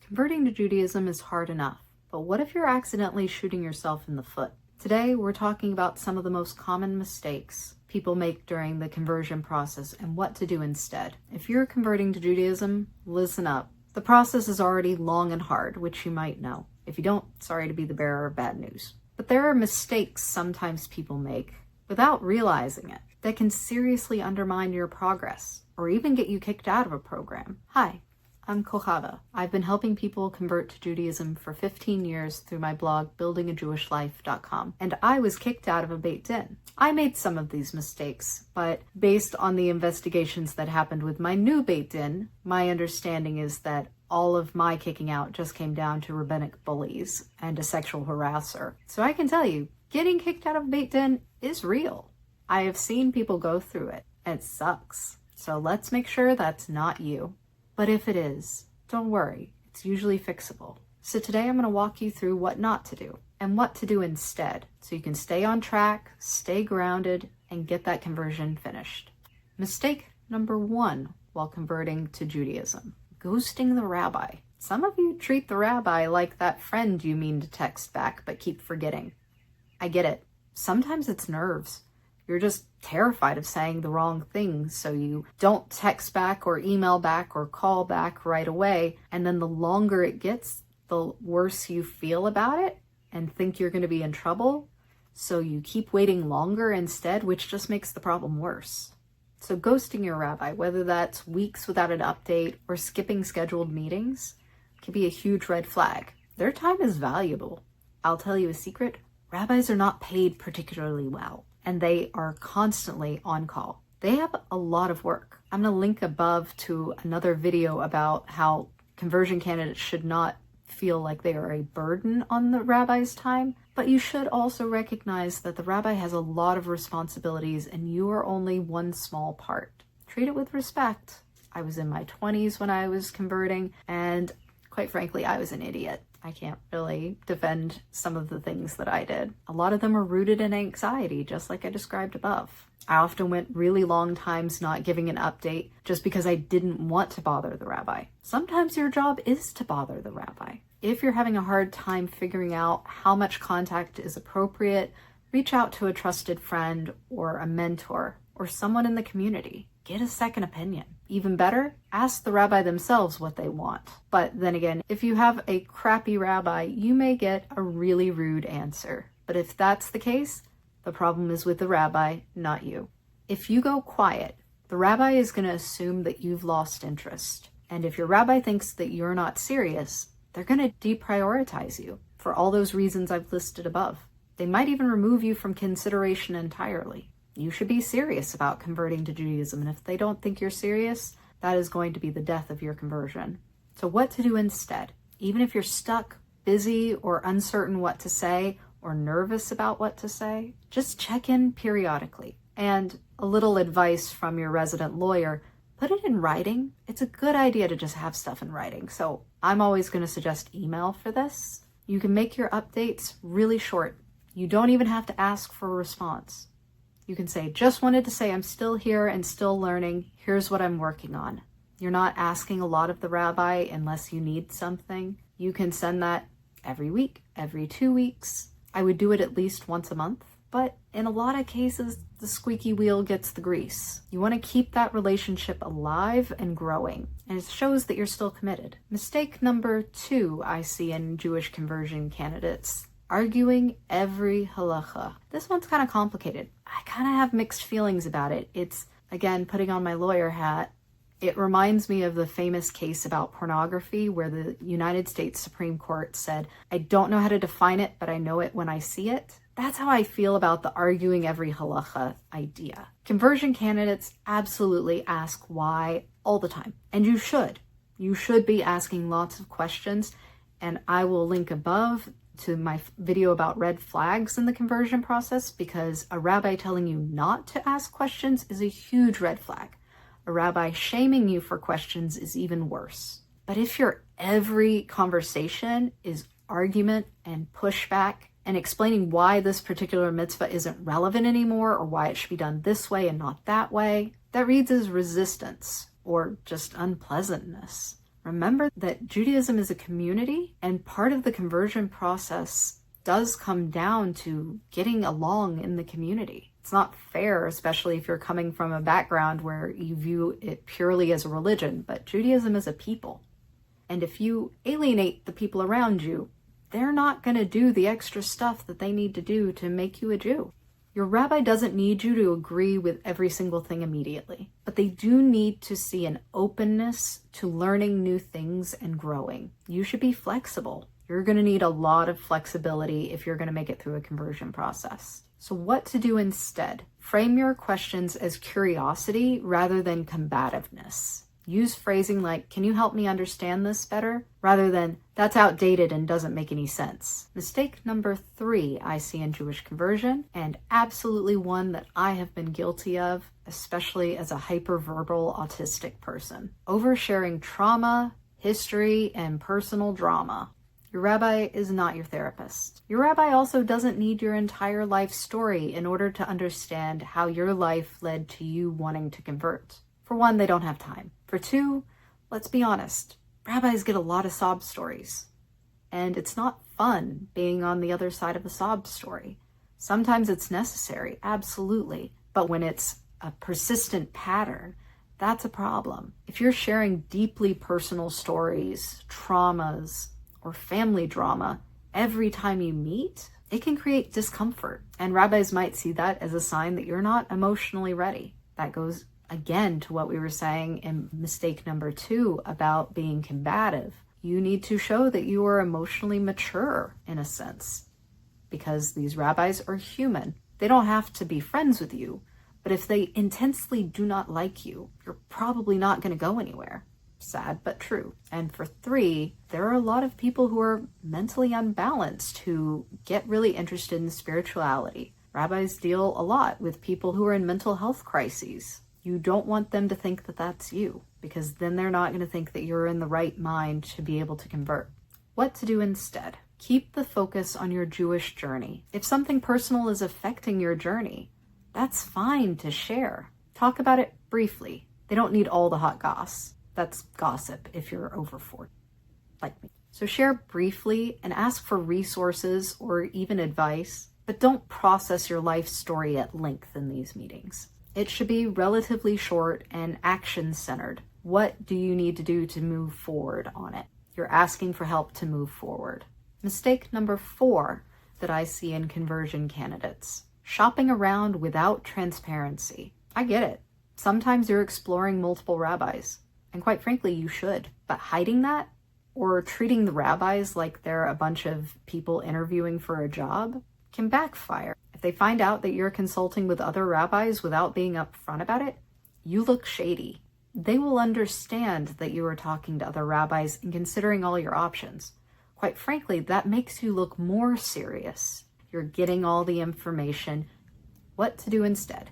Converting to Judaism is hard enough, but what if you're accidentally shooting yourself in the foot? Today, we're talking about some of the most common mistakes people make during the conversion process and what to do instead. If you're converting to Judaism, listen up. The process is already long and hard, which you might know. If you don't, sorry to be the bearer of bad news. But there are mistakes sometimes people make without realizing it that can seriously undermine your progress or even get you kicked out of a program. Hi, I'm Kochava. I've been helping people convert to Judaism for 15 years through my blog, buildingajewishlife.com, and I was kicked out of a Beit Din. I made some of these mistakes, but based on the investigations that happened with my new Beit Din, my understanding is that all of my kicking out just came down to rabbinic bullies and a sexual harasser. So I can tell you, getting kicked out of Beit Din is real. I have seen people go through it, and it sucks. So let's make sure that's not you. But if it is, don't worry, it's usually fixable. So today I'm going to walk you through what not to do and what to do instead so you can stay on track, stay grounded, and get that conversion finished. Mistake number 1 while converting to Judaism: ghosting the rabbi. Some of you treat the rabbi like that friend you mean to text back but keep forgetting. I get it. Sometimes it's nerves. You're just terrified of saying the wrong thing, so you don't text back or email back or call back right away. And then the longer it gets, the worse you feel about it and think you're going to be in trouble. So you keep waiting longer instead, which just makes the problem worse. So ghosting your rabbi, whether that's weeks without an update or skipping scheduled meetings, can be a huge red flag. Their time is valuable. I'll tell you a secret, rabbis are not paid particularly well, and they are constantly on call. They have a lot of work. I'm going to link above to another video about how conversion candidates should not feel like they are a burden on the rabbi's time, but you should also recognize that the rabbi has a lot of responsibilities and you are only one small part. Treat it with respect. I was in my 20s when I was converting, and quite frankly, I was an idiot. I can't really defend some of the things that I did. A lot of them are rooted in anxiety, just like I described above. I often went really long times not giving an update just because I didn't want to bother the rabbi. Sometimes your job is to bother the rabbi. If you're having a hard time figuring out how much contact is appropriate, reach out to a trusted friend or a mentor or someone in the community. Get a second opinion. Even better, ask the rabbi themselves what they want. But then again, if you have a crappy rabbi, you may get a really rude answer. But if that's the case, the problem is with the rabbi, not you. If you go quiet, the rabbi is going to assume that you've lost interest. And if your rabbi thinks that you're not serious, they're going to deprioritize you for all those reasons I've listed above. They might even remove you from consideration entirely. You should be serious about converting to Judaism, and if they don't think you're serious, that is going to be the death of your conversion. So what to do instead? Even if you're stuck, busy, or uncertain what to say, or nervous about what to say, just check in periodically. And a little advice from your resident lawyer, put it in writing. It's a good idea to just have stuff in writing. So I'm always going to suggest email for this. You can make your updates really short. You don't even have to ask for a response. You can say, just wanted to say I'm still here and still learning. Here's what I'm working on. You're not asking a lot of the rabbi unless you need something. You can send that every week, every 2 weeks. I would do it at least once a month. But in a lot of cases, the squeaky wheel gets the grease. You want to keep that relationship alive and growing, and it shows that you're still committed. Mistake number 2 I see in Jewish conversion candidates: arguing every halakha. This one's kind of complicated. I kind of have mixed feelings about it. It's, again, putting on my lawyer hat. It reminds me of the famous case about pornography where the United States Supreme Court said, I don't know how to define it, but I know it when I see it. That's how I feel about the arguing every halakha idea. Conversion candidates absolutely ask why all the time. And you should. You should be asking lots of questions. And I will link above to my video about red flags in the conversion process, because a rabbi telling you not to ask questions is a huge red flag. A rabbi shaming you for questions is even worse. But if your every conversation is argument and pushback and explaining why this particular mitzvah isn't relevant anymore or why it should be done this way and not that way, that reads as resistance or just unpleasantness. Remember that Judaism is a community, and part of the conversion process does come down to getting along in the community. It's not fair, especially if you're coming from a background where you view it purely as a religion, but Judaism is a people. And if you alienate the people around you, they're not going to do the extra stuff that they need to do to make you a Jew. Your rabbi doesn't need you to agree with every single thing immediately, but they do need to see an openness to learning new things and growing. You should be flexible. You're going to need a lot of flexibility if you're going to make it through a conversion process. So what to do instead? Frame your questions as curiosity rather than combativeness. Use phrasing like, can you help me understand this better? Rather than, that's outdated and doesn't make any sense. Mistake number 3 I see in Jewish conversion, and absolutely one that I have been guilty of, especially as a hyperverbal autistic person. Oversharing trauma, history, and personal drama. Your rabbi is not your therapist. Your rabbi also doesn't need your entire life story in order to understand how your life led to you wanting to convert. For one, they don't have time. For two, let's be honest, rabbis get a lot of sob stories. And it's not fun being on the other side of a sob story. Sometimes it's necessary, absolutely. But when it's a persistent pattern, that's a problem. If you're sharing deeply personal stories, traumas, or family drama every time you meet, it can create discomfort. And rabbis might see that as a sign that you're not emotionally ready. That goes again to what we were saying in mistake number 2 about being combative. You need to show that you are emotionally mature in a sense, because these rabbis are human. They don't have to be friends with you, but if they intensely do not like you, you're probably not going to go anywhere. Sad but true. And for 3, there are a lot of people who are mentally unbalanced who get really interested in spirituality. Rabbis deal a lot with people who are in mental health crises. You don't want them to think that that's you, because then they're not going to think that you're in the right mind to be able to convert. What to do instead? Keep the focus on your Jewish journey. If something personal is affecting your journey, that's fine to share. Talk about it briefly. They don't need all the hot goss. That's gossip if you're over 40, like me. So share briefly and ask for resources or even advice, but don't process your life story at length in these meetings. It should be relatively short and action-centered. What do you need to do to move forward on it? You're asking for help to move forward. Mistake number 4 that I see in conversion candidates: shopping around without transparency. I get it. Sometimes you're exploring multiple rabbis. And quite frankly, you should. But hiding that, or treating the rabbis like they're a bunch of people interviewing for a job, can backfire. If they find out that you're consulting with other rabbis without being upfront about it, you look shady. They will understand that you are talking to other rabbis and considering all your options. Quite frankly, that makes you look more serious. You're getting all the information. What to do instead?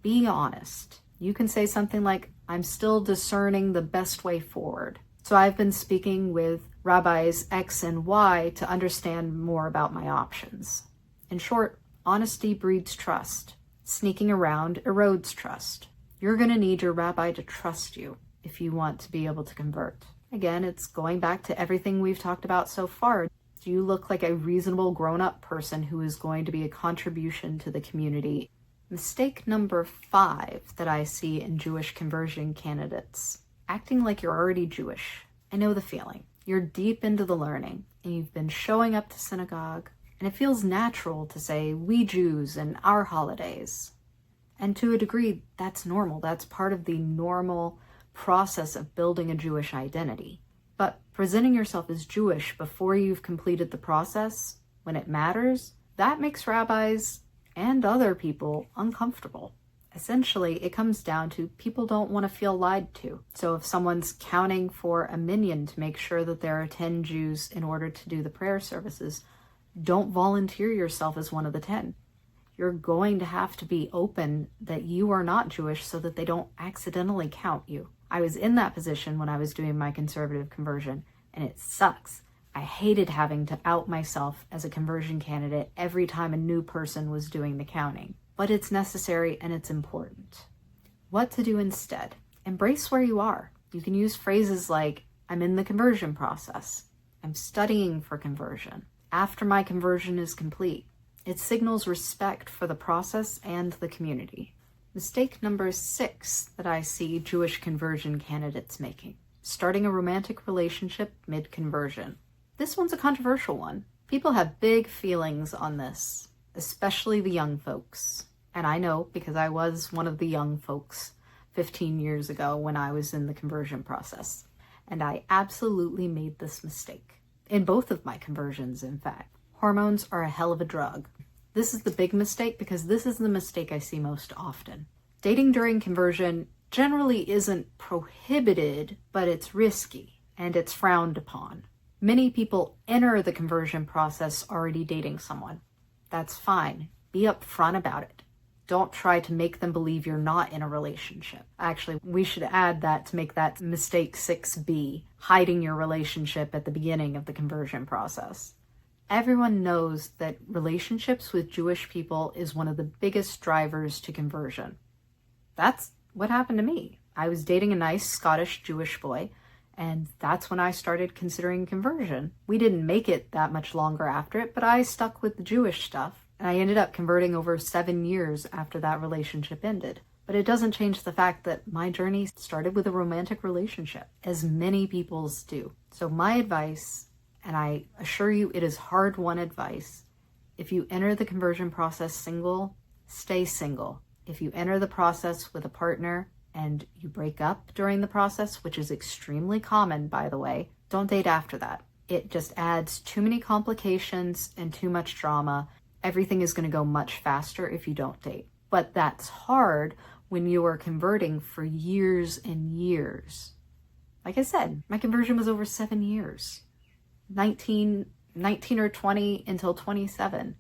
Be honest. You can say something like, I'm still discerning the best way forward. So I've been speaking with rabbis X and Y to understand more about my options. In short, honesty breeds trust. Sneaking around erodes trust. You're going to need your rabbi to trust you if you want to be able to convert. Again, it's going back to everything we've talked about so far. Do you look like a reasonable grown-up person who is going to be a contribution to the community? Mistake number 5 that I see in Jewish conversion candidates: acting like you're already Jewish. I know the feeling. You're deep into the learning, and you've been showing up to synagogue, and it feels natural to say, we Jews and our holidays. And to a degree, that's normal. That's part of the normal process of building a Jewish identity. But presenting yourself as Jewish before you've completed the process, when it matters, that makes rabbis and other people uncomfortable. Essentially, it comes down to people don't want to feel lied to. So if someone's counting for a minyan to make sure that there are 10 Jews in order to do the prayer services, don't volunteer yourself as one of the 10. You're going to have to be open that you are not Jewish so that they don't accidentally count you. I was in that position when I was doing my conservative conversion, and it sucks. I hated having to out myself as a conversion candidate every time a new person was doing the counting. But it's necessary and it's important. What to do instead? Embrace where you are. You can use phrases like, I'm in the conversion process. I'm studying for conversion. After my conversion is complete, it signals respect for the process and the community. Mistake number 6 that I see Jewish conversion candidates making: starting a romantic relationship mid-conversion. This one's a controversial one. People have big feelings on this, especially the young folks. And I know because I was one of the young folks 15 years ago when I was in the conversion process. And I absolutely made this mistake. In both of my conversions, in fact. Hormones are a hell of a drug. This is the big mistake because this is the mistake I see most often. Dating during conversion generally isn't prohibited, but it's risky and it's frowned upon. Many people enter the conversion process already dating someone. That's fine. Be upfront about it. Don't try to make them believe you're not in a relationship. Actually, we should add that to make that mistake 6B, hiding your relationship at the beginning of the conversion process. Everyone knows that relationships with Jewish people is one of the biggest drivers to conversion. That's what happened to me. I was dating a nice Scottish Jewish boy, and that's when I started considering conversion. We didn't make it that much longer after it, but I stuck with the Jewish stuff. And I ended up converting over 7 years after that relationship ended. But it doesn't change the fact that my journey started with a romantic relationship, as many people's do. So my advice, and I assure you it is hard-won advice, if you enter the conversion process single, stay single. If you enter the process with a partner and you break up during the process, which is extremely common, by the way, don't date after that. It just adds too many complications and too much drama. Everything is going to go much faster if you don't date. But that's hard when you are converting for years and years. Like I said, my conversion was over 7 years. 19 or 20 until 27.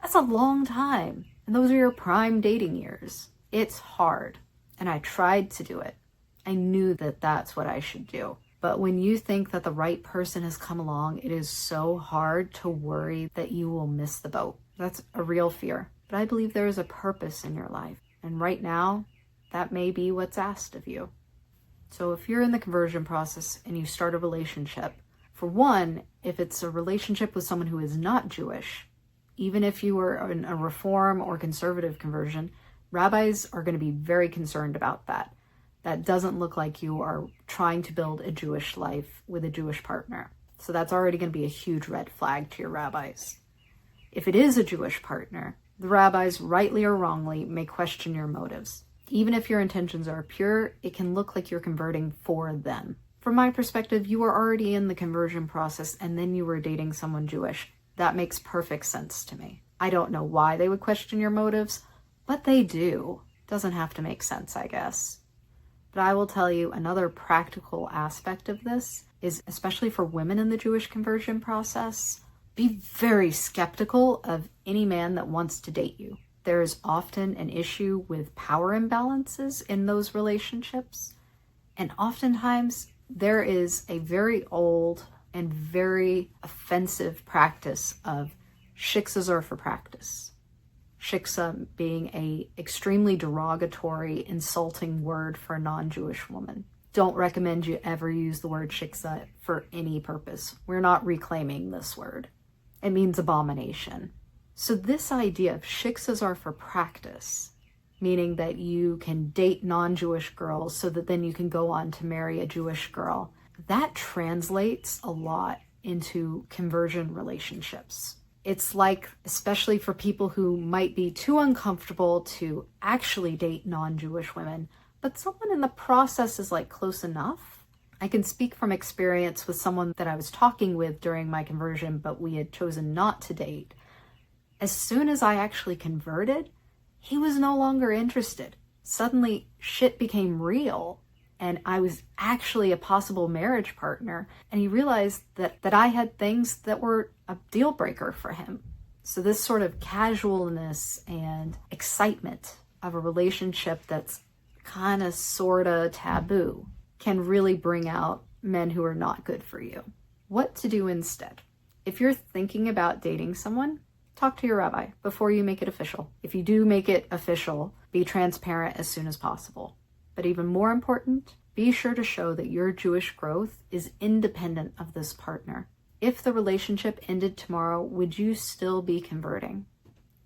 That's a long time. And those are your prime dating years. It's hard. And I tried to do it. I knew that that's what I should do. But when you think that the right person has come along, it is so hard to worry that you will miss the boat. That's a real fear. But I believe there is a purpose in your life. And right now, that may be what's asked of you. So if you're in the conversion process and you start a relationship, for one, if it's a relationship with someone who is not Jewish, even if you were in a reform or conservative conversion, rabbis are going to be very concerned about that. That doesn't look like you are trying to build a Jewish life with a Jewish partner. So that's already going to be a huge red flag to your rabbis. If it is a Jewish partner, the rabbis, rightly or wrongly, may question your motives. Even if your intentions are pure, it can look like you're converting for them. From my perspective, you were already in the conversion process and then you were dating someone Jewish. That makes perfect sense to me. I don't know why they would question your motives, but they do. Doesn't have to make sense, I guess. But I will tell you another practical aspect of this is, especially for women in the Jewish conversion process, be very skeptical of any man that wants to date you. There is often an issue with power imbalances in those relationships. And oftentimes there is a very old and very offensive practice of shiksas are for practice. Shiksa being a extremely derogatory, insulting word for a non-Jewish woman. Don't recommend you ever use the word shiksa for any purpose. We're not reclaiming this word. It means abomination. So this idea of shiksas are for practice, meaning that you can date non-Jewish girls so that then you can go on to marry a Jewish girl, that translates a lot into conversion relationships. It's like, especially for people who might be too uncomfortable to actually date non-Jewish women, but someone in the process is like close enough. I can speak from experience with someone that I was talking with during my conversion, but we had chosen not to date. As soon as I actually converted, he was no longer interested. Suddenly, shit became real, and I was actually a possible marriage partner, and he realized that I had things that were a deal breaker for him. So this sort of casualness and excitement of a relationship that's kind of sort of taboo can really bring out men who are not good for you. What to do instead? If you're thinking about dating someone, talk to your rabbi before you make it official. If you do make it official, be transparent as soon as possible. But even more important, Be sure to show that your Jewish growth is independent of this partner. If the relationship ended tomorrow, would you still be converting?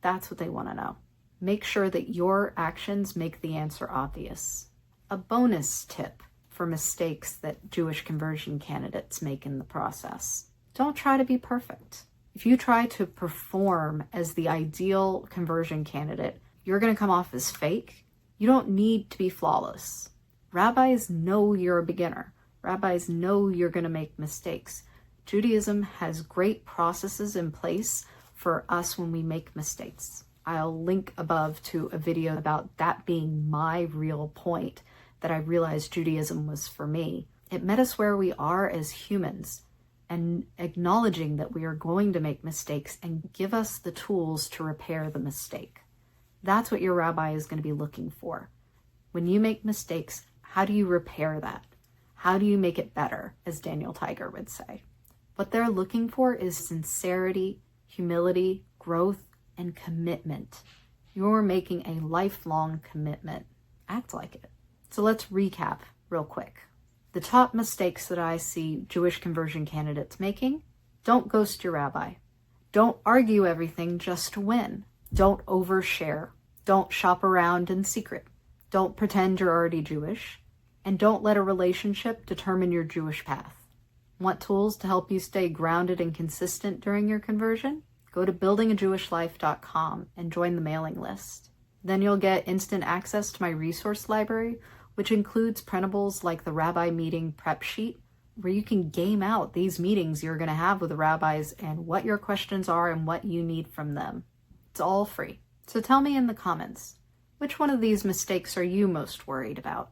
That's what they want to know. Make sure that your actions make the answer obvious. A bonus tip for mistakes that Jewish conversion candidates make in the process. Don't try to be perfect. If you try to perform as the ideal conversion candidate, you're going to come off as fake. You don't need to be flawless. Rabbis know you're a beginner. Rabbis know you're going to make mistakes. Judaism has great processes in place for us when we make mistakes. I'll link above to a video about that being my real point, that I realized Judaism was for me. It met us where we are as humans, and acknowledging that we are going to make mistakes and give us the tools to repair the mistake. That's what your rabbi is going to be looking for. When you make mistakes, how do you repair that? How do you make it better, as Daniel Tiger would say? What they're looking for is sincerity, humility, growth, and commitment. You're making a lifelong commitment. Act like it. So let's recap real quick. The top mistakes that I see Jewish conversion candidates making: don't ghost your rabbi. Don't argue everything just to win. Don't overshare. Don't shop around in secret. Don't pretend you're already Jewish. And don't let a relationship determine your Jewish path. Want tools to help you stay grounded and consistent during your conversion? Go to buildingajewishlife.com and join the mailing list. Then you'll get instant access to my resource library, which includes printables like the Rabbi Meeting Prep Sheet, where you can game out these meetings you're going to have with the rabbis and what your questions are and what you need from them. It's all free. So tell me in the comments, which one of these mistakes are you most worried about?